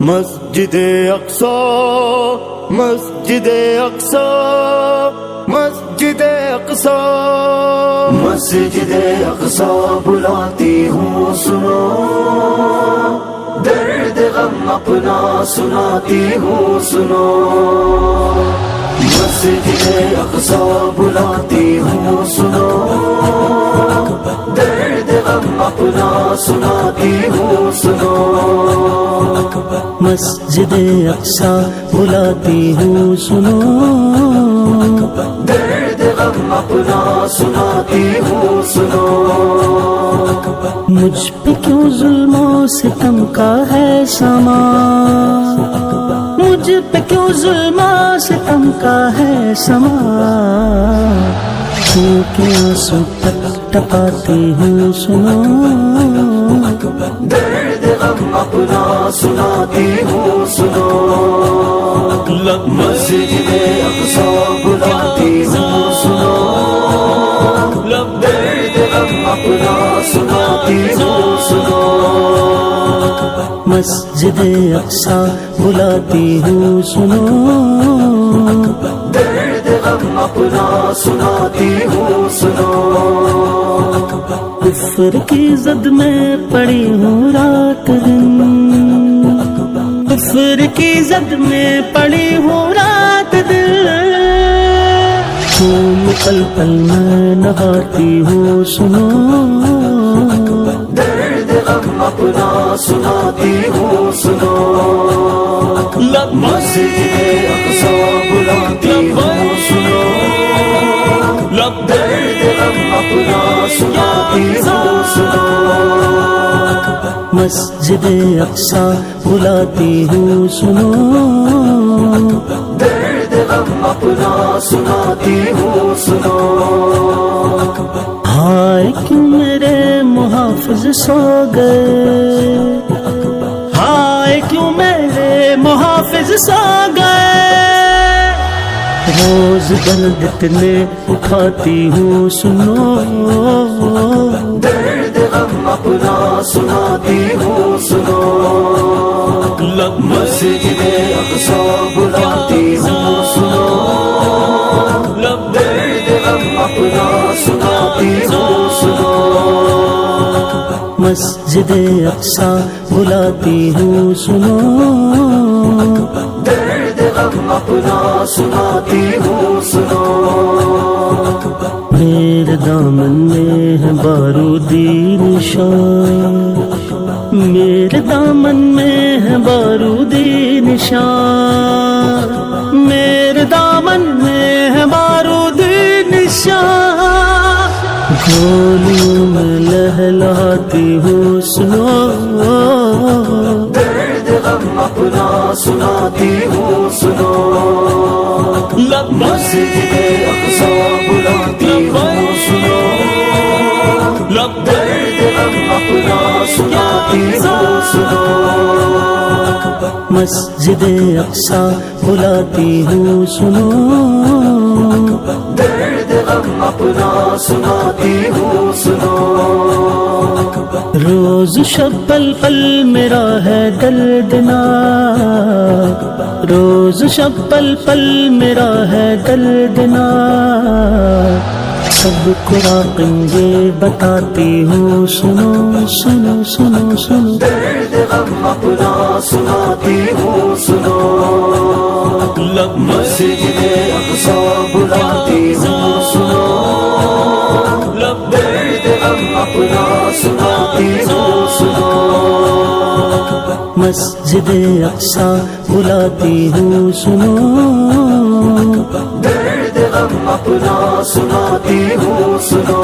مسجد اقصی مسجد اقصی مسجد اقصی مسجد اقصی بلاتی ہوں سنو، درد غم اپنا سناتی ہوں سنو، مسجد اقصی بلاتی ہوں سنو، درد غم اپنا سناتی ہوں سنو، مسجد اقصی بلاتی ہوں سنو، درد غم اپنا سناتی ہوں سنو، مجھ پہ کیوں ظلم و ستم کا ہے سما، مجھ پہ کیوں ظلم و ستم کا ہے سما، کیونکہ آنسو ٹپاتی ہوں سنو، درد غم اپنا سناتی ہوں سنو، مسجد اقصی بلاتی ہوں سنو، درد غم اپنا سناتی ہوں سنو، مسجد اقصی بلاتی ہوں سنو، درد غم اپنا سناتی ہوں سنو، کفر کی زد میں پڑی ہوں رات دن، کفر کی زد میں پڑی ہوں رات دن، خون پل پل میں نہاتی ہوں سنو، درد غم اپنا سناتی ہوں سنو، مسجد اقصی بلاتی ہوں سنو، درد غم اپنا سناتی ہوں سنو، مسجد اقصی بلاتی ہوں سنو، درد غم اپنا سناتی ہوں سنو، ہائے کیوں میرے محافظ سو گئے، ہائے کیوں میرے محافظ سو گئے، روز درد اتنے اٹھاتی ہوں سنو، درد غم اپنا سناتی ہوں سنو، مسجد اقصی بلاتی ہوں سنو، درد غم اپنا سناتی ہوں سنو، مسجد اقصی بلاتی ہوں سنو، درد غم اپنا سناتی ہوں سنو، میرے دامن میں ہے بارودی نشان، میرے دامن میں ہے بارودی نشان، میرے دامن میں ہے بارودی نشان، گولیوں میں لہلاتی ہوں سنو، درد غم اپنا سناتی ہوں سنو، مسجد اقصی بلاتی ہوں سنو، درد غم اپنا سناتی ہوں سنو، مسجد اقصی بلاتی ہوں سنو، درد غم اپنا سناتی ہوں سنو، روز شب پل پل میرا ہے دردنا، روز شب پل پل میرا ہے دردنا، سب کو راقم یہ بتاتی ہوں سنو سنو سنو سنو، درد غم اپنا سناتی ہوں سنو، مسجد اقصی بلاتی ہوں سنو، درد غم اپنا سناتی ہوں سنو، مسجد اقصی بلاتی ہوں سنو، درد غم اپنا سناتی ہوں سنو،